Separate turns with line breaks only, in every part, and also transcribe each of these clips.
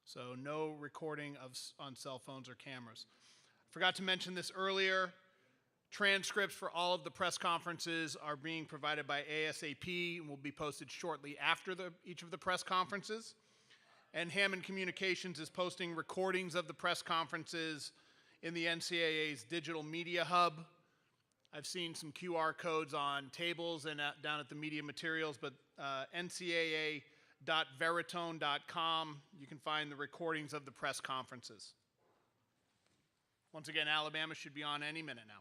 So no recording on cell phones or cameras. Forgot to mention this earlier. Transcripts for all of the press conferences are being provided by ASAP and will be posted shortly after each of the press conferences. And Hammond Communications is posting recordings of the press conferences in the NCAA's digital media hub. I've seen some QR codes on tables and down at the media materials, but ncaa.veritone.com, you can find the recordings of the press conferences. Once again, Alabama should be on any minute now.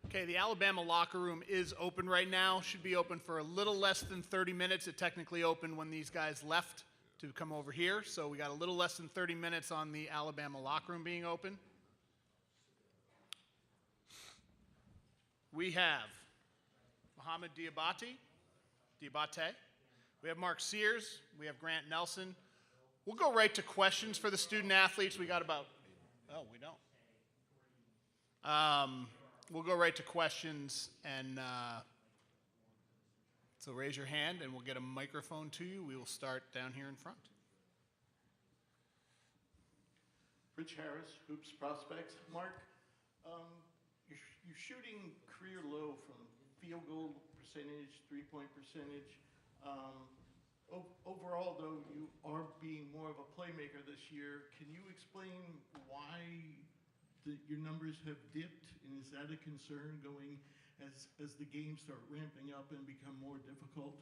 Okay, the Alabama locker room is open right now. Should be open for a little less than 30 minutes. It technically opened when these guys left to come over here. So we got a little less than 30 minutes on the Alabama locker room being open. We have Mohamed Diabate. We have Mark Sears. We have Grant Nelson. We'll go right to questions for the student athletes. We got about, oh, we don't. We'll go right to questions, and so raise your hand, and we'll get a microphone to you. We will start down here in front.
Rich Harris, Hoops Prospects. Mark, you're shooting career low from field goal percentage, three-point percentage. Overall, though, you are being more of a playmaker this year. Can you explain why your numbers have dipped, and is that a concern going as the games start ramping up and become more difficult?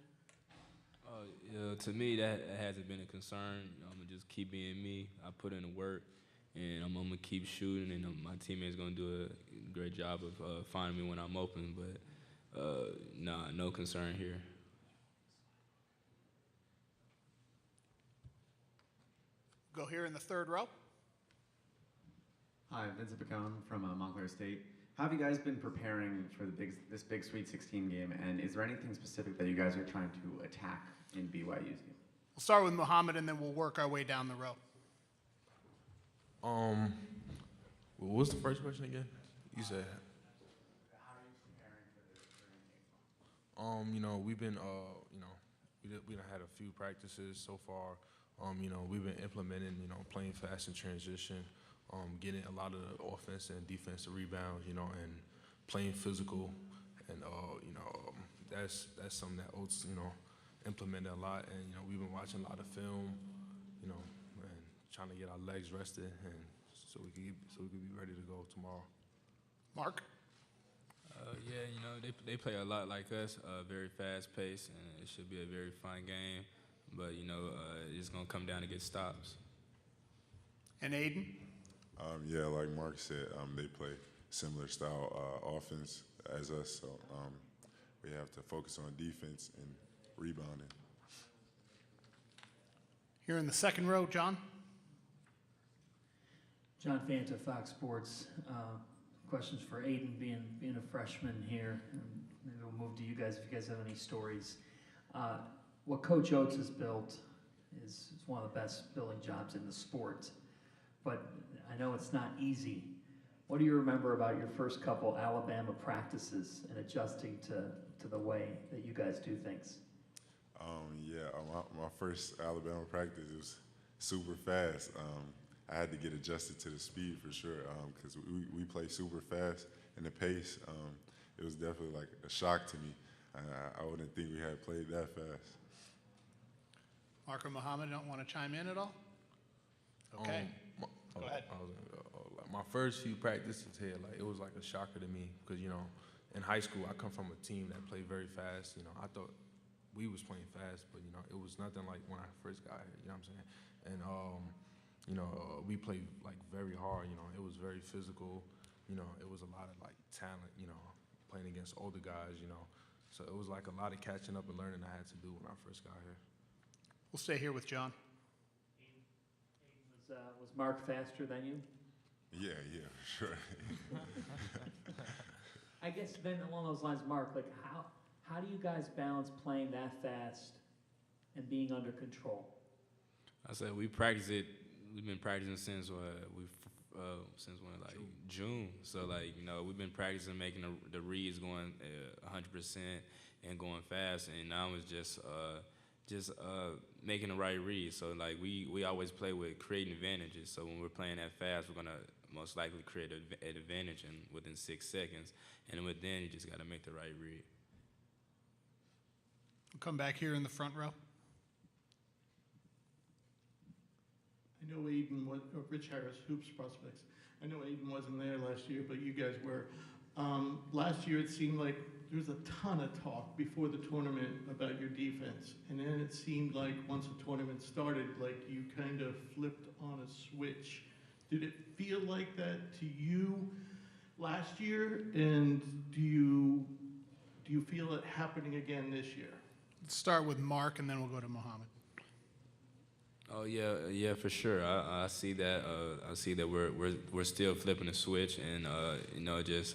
Yeah, to me, that hasn't been a concern. I'm going to just keep being me. I put in the work, and I'm going to keep shooting, and my teammates going to do a great job of finding me when I'm open. But, nah, no concern here.
Go here in the third row.
Hi, Vincent Picone from Montclair State. How have you guys been preparing for this big Sweet 16 game, and is there anything specific that you guys are trying to attack in BYU's game?
We'll start with Mohamed, and then we'll work our way down the row.
What was the first question again? You said.
How are you preparing for this game?
You know, we've been, we done had a few practices so far. You know, we've been implementing, playing fast in transition. Getting a lot of the offense and defensive rebounds, and playing physical, and that's something that Oats, implemented a lot, and we've been watching a lot of film, and trying to get our legs rested, and so we could be ready to go tomorrow.
Mark?
Yeah, they play a lot like us, very fast paced, and it should be a very fun game, but it's gonna come down to get stops.
And Aiden?
Yeah, like Mark said, they play similar style offense as us, so we have to focus on defense and rebounding.
Here in the second row, John.
John Fanta, Fox Sports. Questions for Aiden, being a freshman here. And maybe we'll move to you guys if you guys have any stories. What Coach Oats has built is one of the best building jobs in the sport. But I know it's not easy. What do you remember about your first couple Alabama practices and adjusting to the way that you guys do things?
Yeah, my first Alabama practice was super fast. I had to get adjusted to the speed for sure because we play super fast and the pace. It was definitely like a shock to me. I wouldn't think we had played that fast.
Mark or Muhammad don't want to chime in at all? Okay. Go ahead.
My first few practices here, like it was like a shocker to me because in high school I come from a team that played very fast. I thought we was playing fast, but it was nothing like when I first got here. You know what I'm saying? And we played like very hard. It was very physical. It was a lot of like talent. Playing against older guys. So it was like a lot of catching up and learning I had to do when I first got here.
We'll stay here with John.
Was Mark faster than you?
Yeah, for sure.
I guess then along those lines, Mark, like how do you guys balance playing that fast and being under control?
I said we practice it. We've been practicing since June. So we've been practicing making the reads going 100% and going fast, and now it's just making the right read. So we always play with creating advantages. So when we're playing that fast, we're gonna most likely create an advantage within 6 seconds, and then you just got to make the right read.
We'll come back here in the front row.
I know Aiden was, Rich Harris, Hoops Prospects. I know Aiden wasn't there last year, but you guys were. Last year it seemed like there was a ton of talk before the tournament about your defense. And then it seemed like once the tournament started, like you kind of flipped on a switch. Did it feel like that to you last year? And do you feel it happening again this year?
Let's start with Mark, and then we'll go to Muhammad.
Oh yeah, for sure. I see that. I see that we're still flipping the switch, and just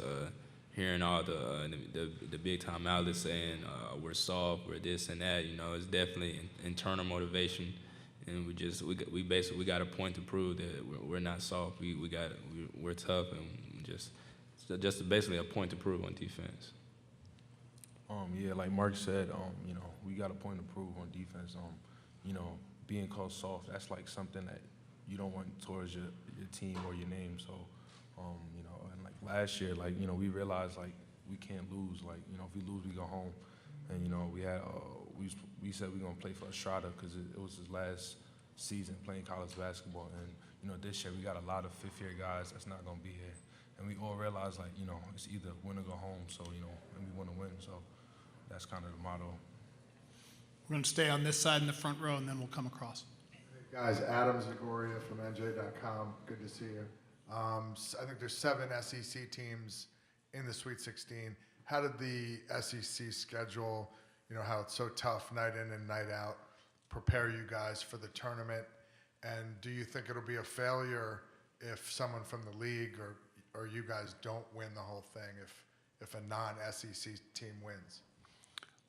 hearing all the big time outlets saying we're soft, we're this and that. It's definitely internal motivation, and we basically got a point to prove that we're not soft. We're tough, and just basically a point to prove on defense.
Like Mark said, we got a point to prove on defense. Being called soft, that's like something that you don't want towards your team or your name. So, and like last year, we realized we can't lose. If we lose, we go home. And we had we said we're gonna play for Estrada because it was his last season playing college basketball. And this year we got a lot of fifth-year guys that's not gonna be here. And we all realized it's either win or go home. So and we want to win. So that's kind of the motto.
We're going to stay on this side in the front row, and then we'll come across.
Hey guys, Adam Zagoria from NJ.com. Good to see you. I think there's 7 SEC teams in the Sweet 16. How did the SEC schedule, how it's so tough night in and night out, prepare you guys for the tournament? And do you think it'll be a failure if someone from the league or you guys don't win the whole thing if a non-SEC team wins?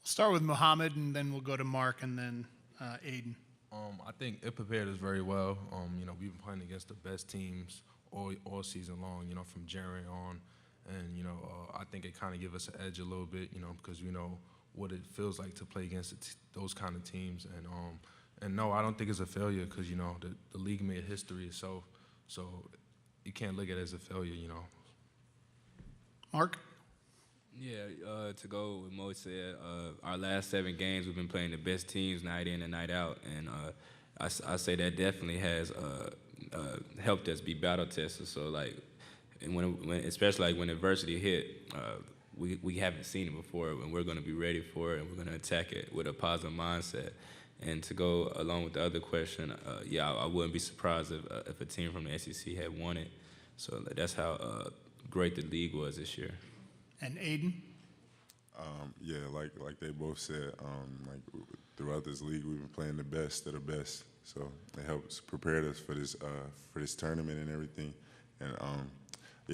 We'll start with Muhammad, and then we'll go to Mark, and then Aiden.
I think it prepared us very well. We've been playing against the best teams all season long, from January on. And, I think it kind of gave us an edge a little bit, because we know what it feels like to play against those kind of teams. And no, I don't think it's a failure because, the league made history itself. So you can't look at it as a failure,
Mark?
Yeah, to go with Mo said, our last 7 games we've been playing the best teams night in and night out, and I say that definitely has helped us be battle tested. So and when especially when adversity hit, we haven't seen it before, and we're going to be ready for it, and we're going to attack it with a positive mindset. And to go along with the other question, I wouldn't be surprised if a team from the SEC had won it. So that's how great the league was this year.
And Aiden?
Like they both said, throughout this league, we've been playing the best of the best. So it helps prepare us for this tournament and everything. And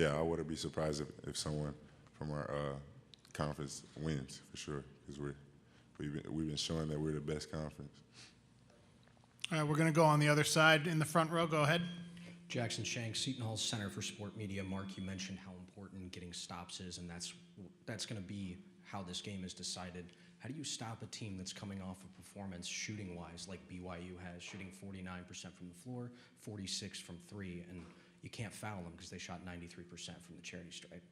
I wouldn't be surprised if someone from our conference wins for sure, because we've been showing that we're the best conference.
All right, we're going to go on the other side in the front row. Go ahead.
Jackson Shanks, Seton Hall Center for Sport Media. Mark, you mentioned how important getting stops is, and that's going to be how this game is decided. How do you stop a team that's coming off a performance shooting-wise, like BYU has, shooting 49% from the floor, 46 from three, and you can't foul them because they shot 93% from the charity stripe?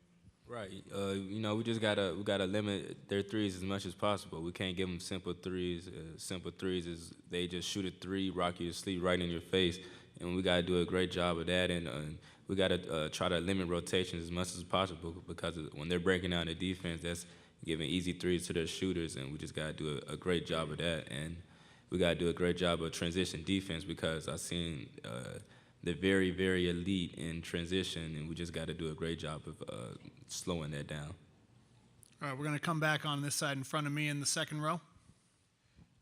Right. We just gotta limit their threes as much as possible. We can't give them simple threes. Simple threes is they just shoot a three, rock you to sleep right in your face, and we gotta do a great job of that. And we gotta try to limit rotations as much as possible because when they're breaking down the defense, that's giving easy threes to their shooters, and we just gotta do a great job of that. And we gotta do a great job of transition defense because I've seen they're very, very elite in transition, and we just got to do a great job of slowing that down.
All right, we're going to come back on this side in front of me in the second row.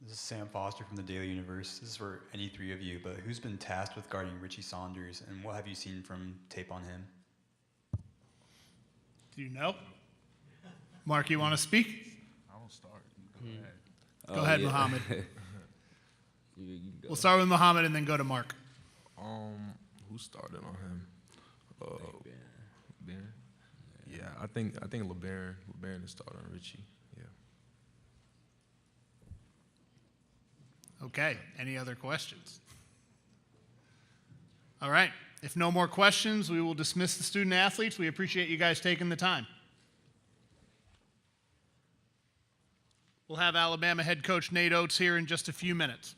This is Sam Foster from the Daily Universe. This is for any three of you, but who's been tasked with guarding Richie Saunders, and what have you seen from tape on him?
Do you know? Mark, you want to speak?
I don't start. Go ahead.
Go ahead,
yeah.
Muhammad.
You go.
We'll start with Muhammad and then go to Mark.
Who started on him? LeBaron. Yeah, I think LeBaron is started on Richie. Yeah.
Okay, any other questions? All right, if no more questions, we will dismiss the student athletes. We appreciate you guys taking the time. We'll have Alabama head coach Nate Oats here in just a few minutes.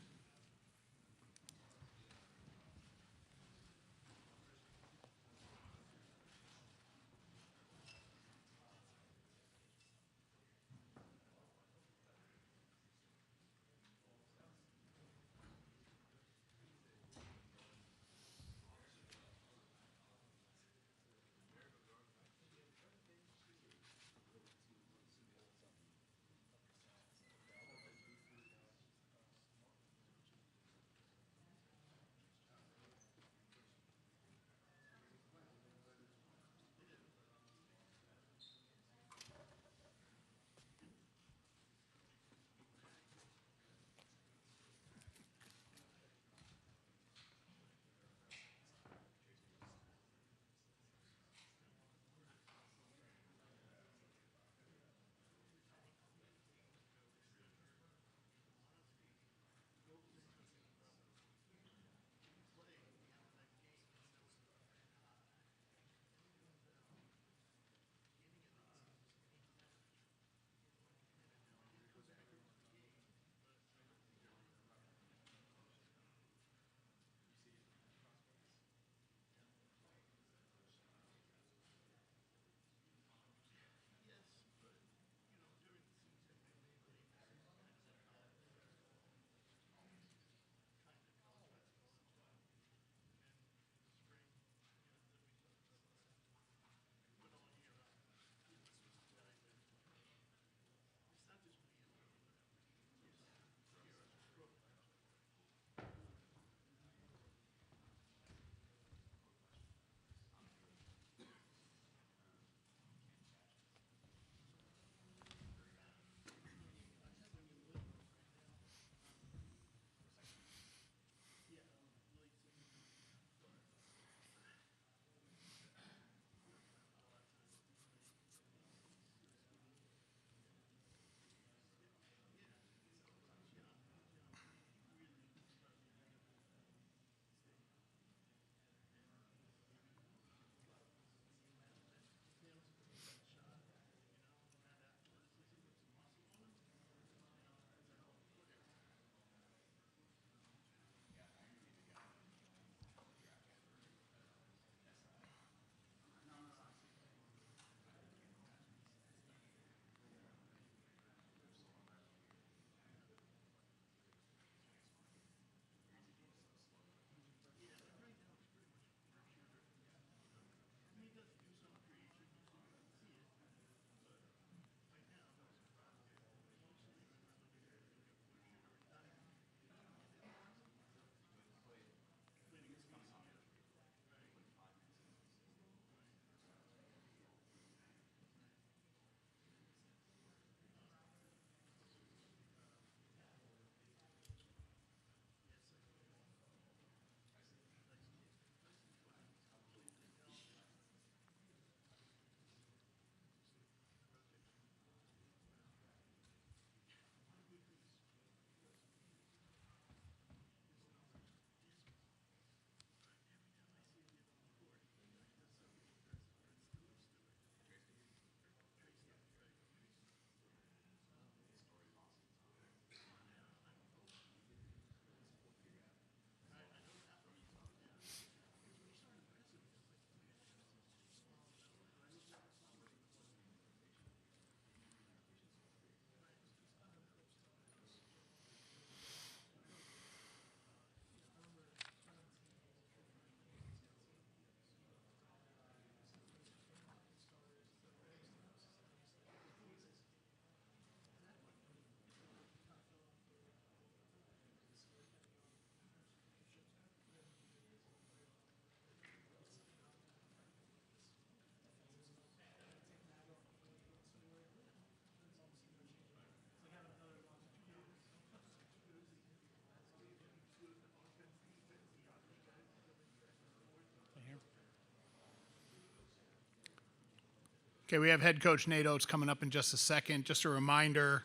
Okay, we have head coach Nate Oats coming up in just a second. Just a reminder,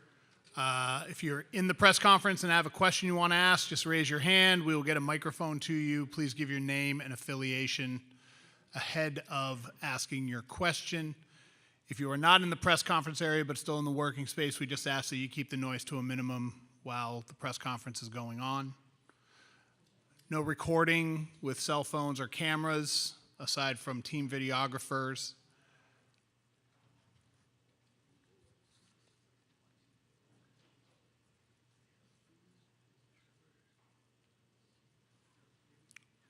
if you're in the press conference and have a question you want to ask, just raise your hand. We will get a microphone to you. Please give your name and affiliation ahead of asking your question. If you are not in the press conference area but still in the working space, we just ask that you keep the noise to a minimum while the press conference is going on. No recording with cell phones or cameras, aside from team videographers.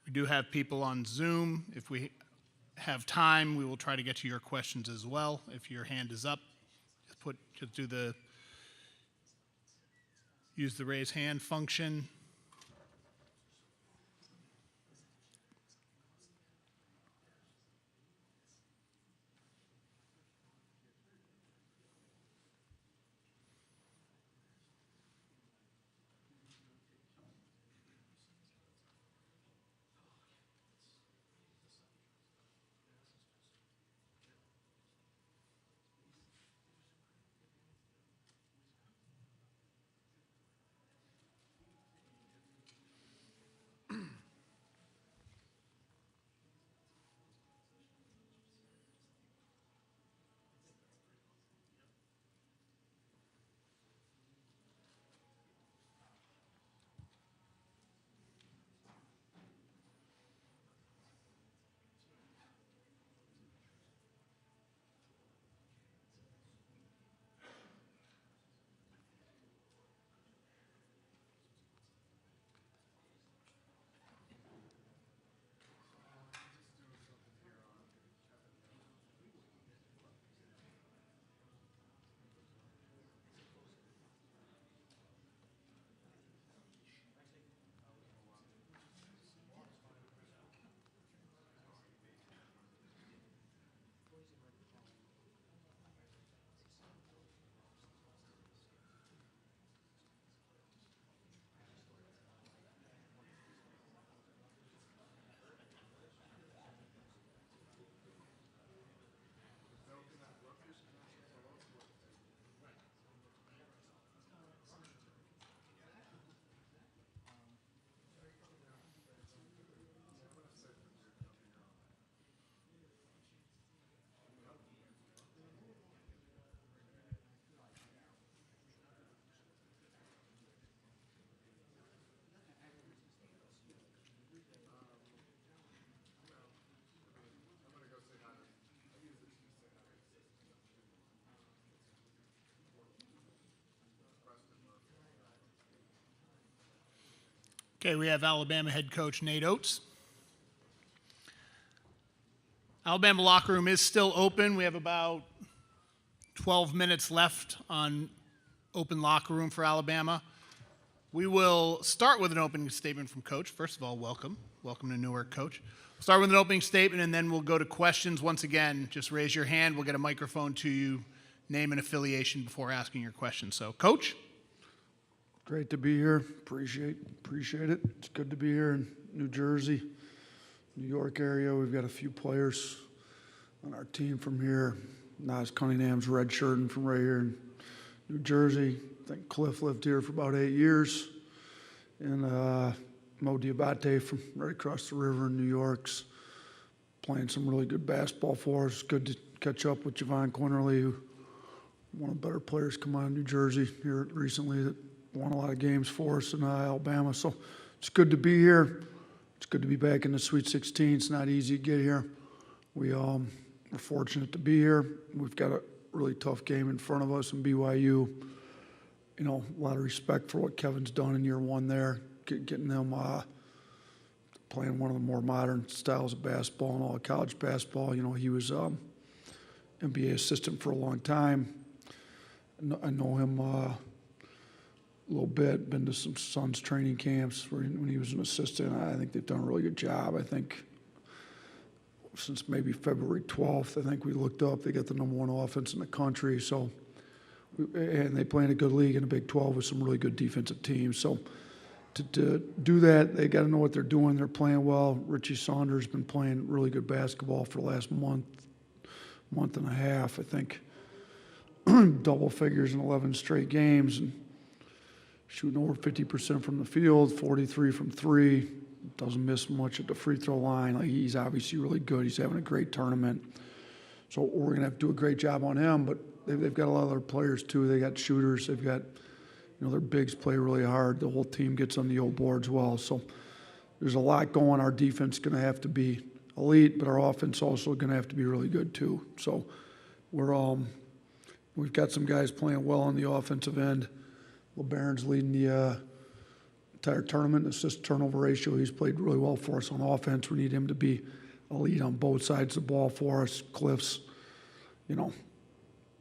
We do have people on Zoom. If we have time, we will try to get to your questions as well. If your hand is up, use the raise hand function. Okay, we have Alabama head coach Nate Oats. Alabama locker room is still open. We have about 12 minutes left on open locker room for Alabama. We will start with an opening statement from Coach. First of all, welcome. Welcome to Newark, Coach. We'll start with an opening statement, and then we'll go to questions. Once again, just raise your hand. We'll get a microphone to you, name and affiliation before asking your question. So, Coach?
Great to be here. Appreciate it. It's good to be here in New Jersey, New York area. We've got a few players on our team from here. Nas Cunningham's redshirting from right here in New Jersey. I think Cliff lived here for about 8 years. And Mo Diabate from right across the river in New York's playing some really good basketball for us. Good to catch up with Javon Quinterly, who one of the better players come out of New Jersey here recently that won a lot of games for us in Alabama. So it's good to be here. It's good to be back in the Sweet 16. It's not easy to get here. We're fortunate to be here. We've got a really tough game in front of us in BYU. You know, a lot of respect for what Kevin's done in year one there, getting them playing one of the more modern styles of basketball and all of college basketball. You know, he was NBA assistant for a long time. I know him a little bit, been to some Suns training camps when he was an assistant. I think they've done a really good job. I think since maybe February 12th, I think we looked up, they got the #1 offense in the country. So, and they play in a good league in the Big 12 with some really good defensive teams. So to do that, they got to know what they're doing. They're playing well. Richie Saunders has been playing really good basketball for the last month month and a half, I think, double figures in 11 straight games, and shooting over 50% from the field, 43 from three, doesn't miss much at the free throw line. Like, he's obviously really good. He's having a great tournament. So we're going to have to do a great job on him, but they've got a lot of other players too. They got shooters. They've got, their bigs play really hard. The whole team gets on the old boards well. So there's a lot going. Our defense is going to have to be elite, but our offense also going to have to be really good too. So we've got some guys playing well on the offensive end. LeBaron's leading the entire tournament in assist turnover ratio. He's played really well for us on offense. We need him to be elite on both sides of the ball for us. Cliff's,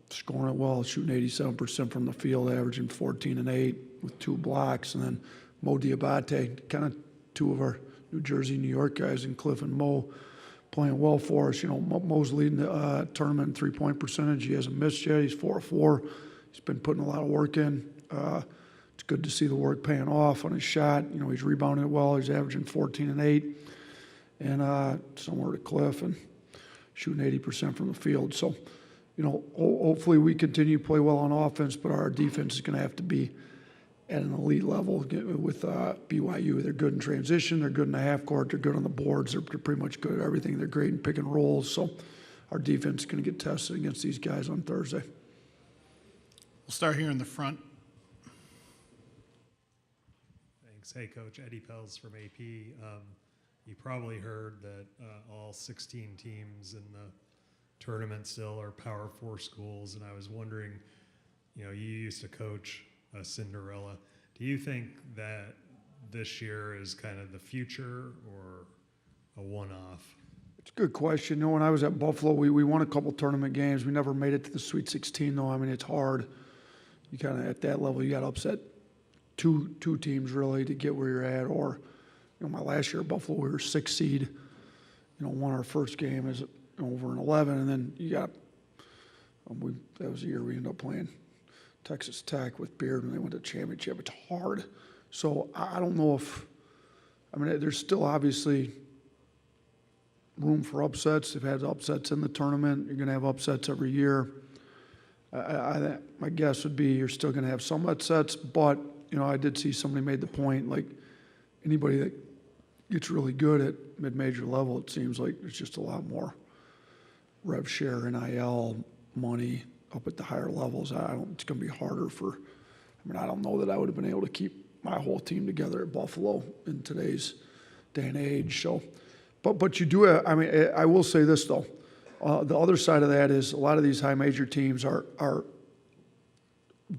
scoring it well, shooting 87% from the field, averaging 14 and 8 with 2 blocks. And then Mo Diabate, kind of two of our New Jersey, New York guys, and Cliff and Mo playing well for us. Mo's leading the tournament in three-point percentage. He hasn't missed yet. He's 4-4. He's been putting a lot of work in. It's good to see the work paying off on his shot. He's rebounding it well. He's averaging 14 and 8. And somewhere to Cliff and shooting 80% from the field. So, hopefully we continue to play well on offense, but our defense is going to have to be at an elite level with BYU. They're good in transition. They're good in the half court. They're good on the boards. They're pretty much good at everything. They're great in pick and rolls. So our defense is going to get tested against these guys on Thursday.
We'll start here in the front.
Thanks. Hey, Coach. Eddie Pels from AP. You probably heard that all 16 teams in the tournament still are Power 4 schools, and I was wondering, you used to coach Cinderella. Do you think that this year is kind of the future or a one-off?
It's a good question. When I was at Buffalo, we won a couple tournament games. We never made it to the Sweet 16, though. I mean, it's hard. You kind of, at that level, you got to upset two teams, really, to get where you're at. Or, my last year at Buffalo, we were 6th seed. Won our first game as over an 11, and then you got, that was the year we ended up playing Texas Tech with Beard when they went to championship. It's hard. So I don't know if, there's still obviously room for upsets. They've had upsets in the tournament. You're going to have upsets every year. My guess would be you're still going to have some upsets, but, I did see somebody made the point, like, anybody that gets really good at mid-major level, it seems like there's just a lot more rev share, NIL, money up at the higher levels. It's going to be harder for, I don't know that I would have been able to keep my whole team together at Buffalo in today's day and age. So, but you do have, I will say this though, the other side of that is a lot of these high major teams are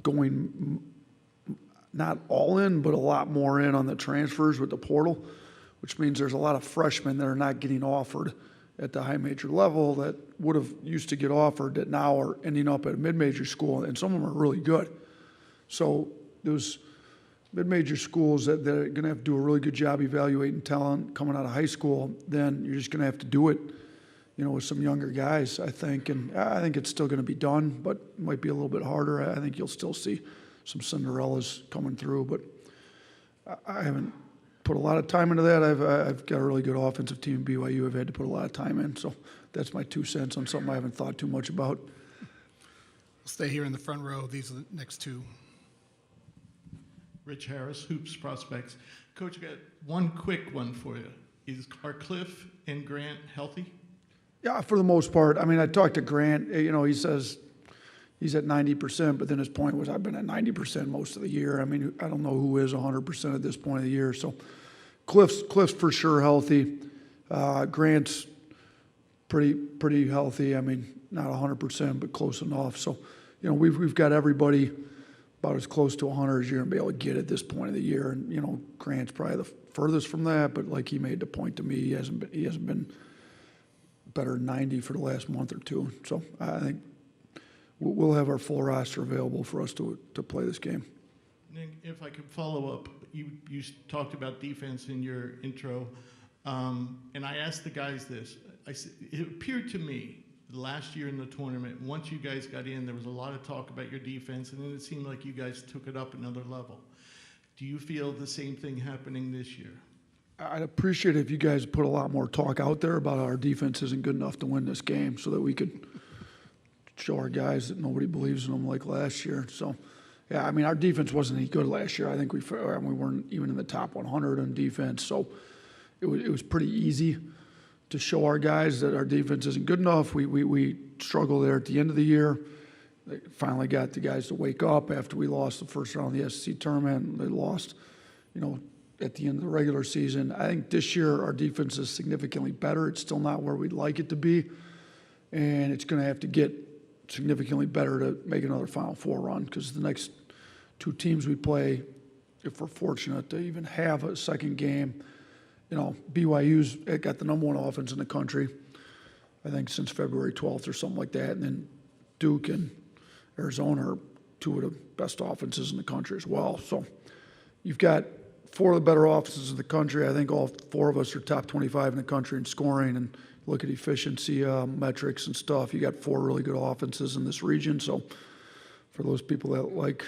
going not all in, but a lot more in on the transfers with the portal, which means there's a lot of freshmen that are not getting offered at the high major level that would have used to get offered that now are ending up at a mid-major school, and some of them are really good. So those mid-major schools that are going to have to do a really good job evaluating talent coming out of high school, then you're just going to have to do it, with some younger guys, I think. And I think it's still going to be done, but it might be a little bit harder. I think you'll still see some Cinderellas coming through, but I haven't put a lot of time into that. I've got a really good offensive team. BYU I've had to put a lot of time in, so that's my 2 cents on something I haven't thought too much about.
We'll stay here in the front row. These are the next two.
Rich Harris, Hoops Prospects. Coach, I got one quick one for you. Are Cliff and Grant healthy?
Yeah, for the most part. I talked to Grant. He says he's at 90%, but then his point was I've been at 90% most of the year. I don't know who is 100% at this point of the year. So Cliff's for sure healthy. Grant's pretty healthy. Not 100%, but close enough. So, we've got everybody about as close to 100 as you're going to be able to get at this point of the year. And, Grant's probably the furthest from that, but like he made the point to me, he hasn't been better than 90 for the last month or two. So I think we'll have our full roster available for us to play this game.
Nick, if I could follow up, you talked about defense in your intro, and I asked the guys this. It appeared to me last year in the tournament, once you guys got in, there was a lot of talk about your defense, and then it seemed like you guys took it up another level. Do you feel the same thing happening this year?
I'd appreciate it if you guys put a lot more talk out there about our defense isn't good enough to win this game so that we could show our guys that nobody believes in them like last year. So, yeah, I mean, our defense wasn't any good last year. I think we weren't even in the top 100 on defense. So it was pretty easy to show our guys that our defense isn't good enough. We struggled there at the end of the year. They finally got the guys to wake up after we lost the first round of the SEC tournament. They lost, at the end of the regular season. I think this year our defense is significantly better. It's still not where we'd like it to be, and it's going to have to get significantly better to make another Final Four run, because the next two teams we play, if we're fortunate to even have a second game, BYU's got the #1 offense in the country, I think since February 12th or something like that, and then Duke and Arizona are two of the best offenses in the country as well. So you've got four of the better offenses in the country. I think all four of us are top 25 in the country in scoring, and look at efficiency metrics and stuff. You got four really good offenses in this region. So for those people that like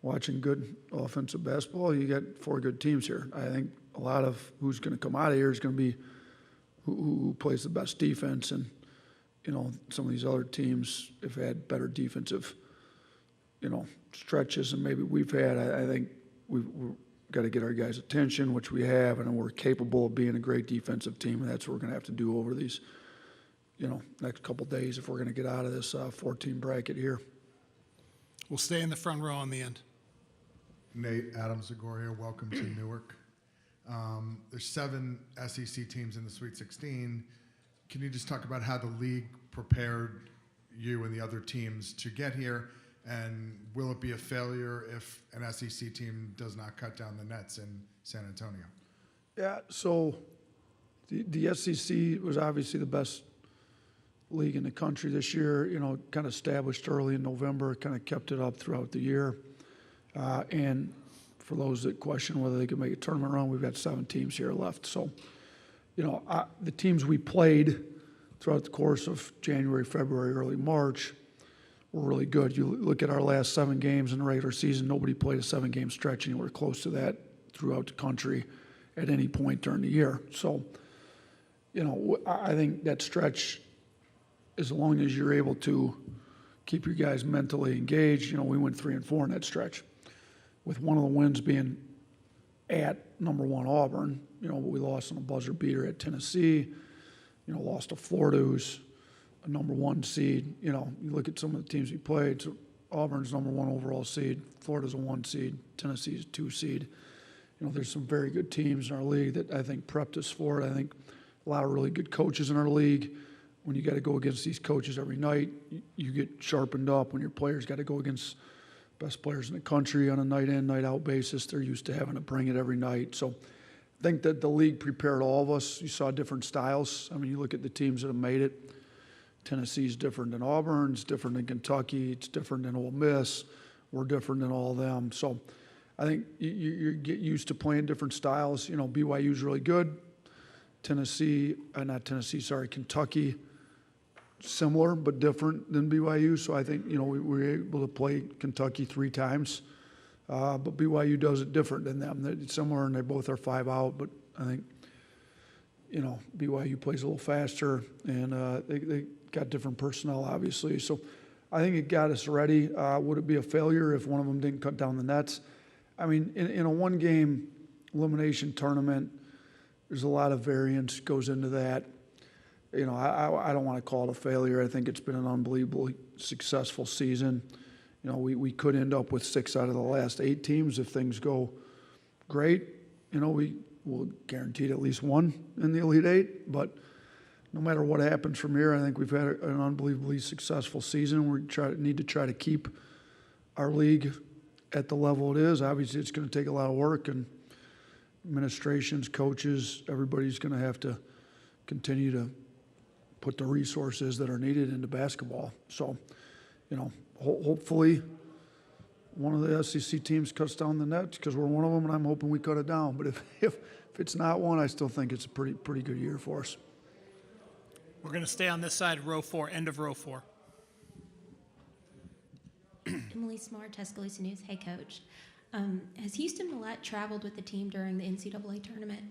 watching good offensive basketball, you got four good teams here. I think a lot of who's going to come out of here is going to be who plays the best defense. And, some of these other teams have had better defensive, stretches than maybe we've had. I think we've got to get our guys' attention, which we have, and we're capable of being a great defensive team, and that's what we're going to have to do over these, next couple days if we're going to get out of this 14 bracket here.
We'll stay in the front row on the end.
Nate, Adam Zagoria, welcome to Newark. There's 7 SEC teams in the Sweet 16. Can you just talk about how the league prepared you and the other teams to get here? And will it be a failure if an SEC team does not cut down the nets in San Antonio?
Yeah, so the SEC was obviously the best league in the country this year, kind of established early in November, kind of kept it up throughout the year. And for those that question whether they can make a tournament run, we've got 7 teams here left. So, the teams we played throughout the course of January, February, early March were really good. You look at our last 7 games in the regular season, nobody played a 7-game stretch anywhere close to that throughout the country at any point during the year. So, I think that stretch, as long as you're able to keep your guys mentally engaged, we went 3-4 in that stretch, with one of the wins being at #1 Auburn. But we lost on a buzzer beater at Tennessee. Lost to Florida, who's a #1 seed. You look at some of the teams we played. So Auburn's #1 overall seed. Florida's a 1 seed. Tennessee's a 2 seed. There's some very good teams in our league that I think prepped us for it. I think a lot of really good coaches in our league. When you got to go against these coaches every night, you get sharpened up. When your players got to go against best players in the country on a night in, night out basis, they're used to having to bring it every night. So I think that the league prepared all of us. You saw different styles. I mean, you look at the teams that have made it. Tennessee's different than Auburn. It's different than Kentucky. It's different than Ole Miss. We're different than all of them. So I think you get used to playing different styles. BYU's really good. Kentucky, similar but different than BYU. So I think, we were able to play Kentucky 3 times. But BYU does it different than them. They're similar, and they both are 5 out. But I think, BYU plays a little faster, and they got different personnel, obviously. So I think it got us ready. Would it be a failure if one of them didn't cut down the nets? I mean, in a 1-game elimination tournament, there's a lot of variance goes into that. I don't want to call it a failure. I think it's been an unbelievably successful season. We could end up with 6 out of the last 8 teams if things go great. We will guarantee at least 1 in the Elite 8. But no matter what happens from here, I think we've had an unbelievably successful season. We need to try to keep our league at the level it is. Obviously, it's going to take a lot of work, and administrations, coaches, everybody's going to have to continue to put the resources that are needed into basketball. So, hopefully one of the SEC teams cuts down the nets, because we're one of them, and I'm hoping we cut it down. But if it's not one, I still think it's a pretty good year for us.
We're going to stay on this side, row 4, end of row 4.
Emily Smart, Tuscaloosa News. Hey, Coach. Has Houston Millette traveled with the team during the NCAA tournament?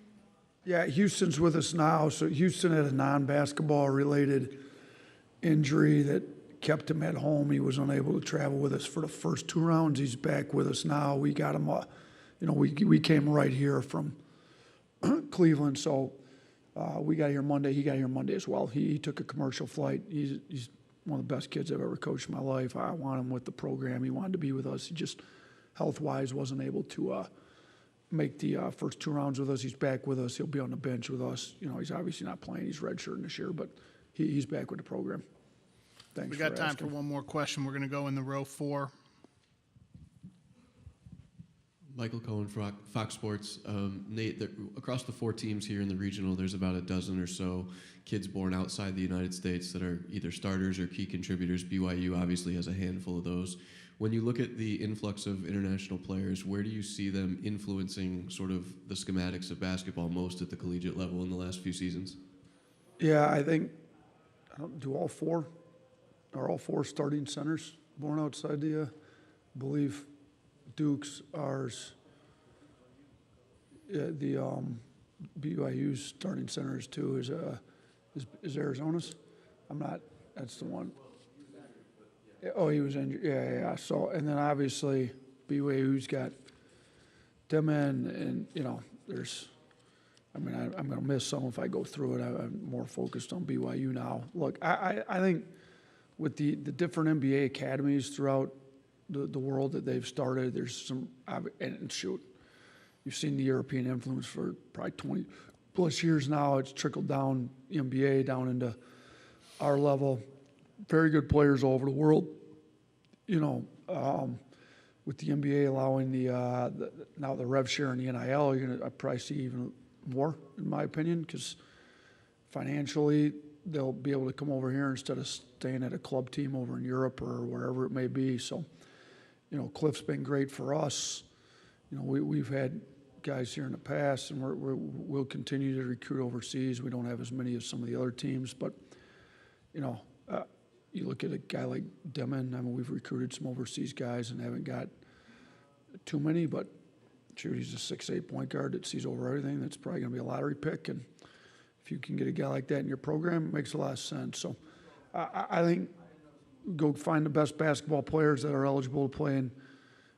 Yeah, Houston's with us now. So Houston had a non-basketball related injury that kept him at home. He was unable to travel with us for the first 2 rounds. He's back with us now. We got him, we came right here from Cleveland, so we got here Monday. He got here Monday as well. He took a commercial flight. He's one of the best kids I've ever coached in my life. I want him with the program. He wanted to be with us. He just, health-wise, wasn't able to make the first 2 rounds with us. He's back with us. He'll be on the bench with us. He's obviously not playing. He's redshirting this year, but he's back with the program. Thanks.
We got time
asking.
for one more question. We're going to go in the row 4.
Michael Cohen, Fox Sports. Nate, across the 4 teams here in the regional, there's about a dozen or so kids born outside the United States that are either starters or key contributors. BYU obviously has a handful of those. When you look at the influx of international players, where do you see them influencing sort of the schematics of basketball most at the collegiate level in the last few seasons?
Yeah, I think, do all 4? Are all 4 starting centers born outside the, I believe Duke's, ours, the BYU's starting centers too is Arizona's. I'm not. That's the one. Oh, he was injured. Yeah. So, and then obviously BYU's got them in, and there's. I mean, I'm going to miss some if I go through it. I'm more focused on BYU now. Look, I think with the different NBA academies throughout the world that they've started, there's some, and shoot, you've seen the European influence for probably 20 plus years now. It's trickled down the NBA down into our level. Very good players all over the world. With the NBA allowing now the rev share and the NIL, you're gonna probably see even more, in my opinion, because financially they'll be able to come over here instead of staying at a club team over in Europe or wherever it may be. So, Cliff's been great for us. We've had guys here in the past, and we'll continue to recruit overseas. We don't have as many as some of the other teams, but you look at a guy like Demon. I mean, we've recruited some overseas guys and haven't got too many, but shoot, he's a 6'8" point guard that sees over everything. That's probably going to be a lottery pick, and if you can get a guy like that in your program, it makes a lot of sense. So I think go find the best basketball players that are eligible to play in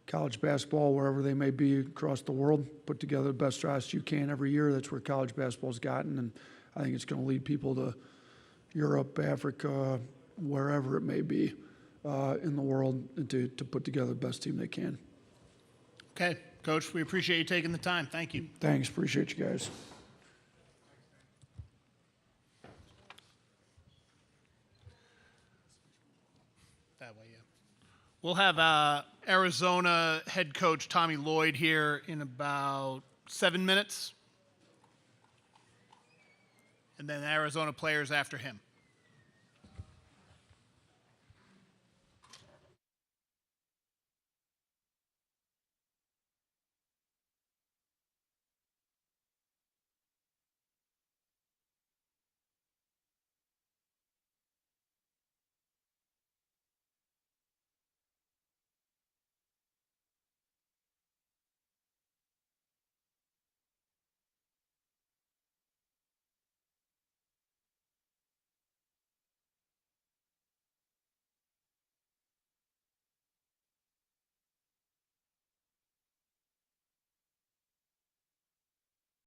college basketball wherever they may be across the world. Put together the best roster you can every year. That's where college basketball's gotten, and I think it's going to lead people to Europe, Africa, wherever it may be in the world, and to put together the best team they can.
Okay, Coach, we appreciate you taking the time. Thank you.
Thanks. Appreciate you guys.
That way, yeah. We'll have Arizona head coach Tommy Lloyd here in about 7 minutes, and then Arizona players after him.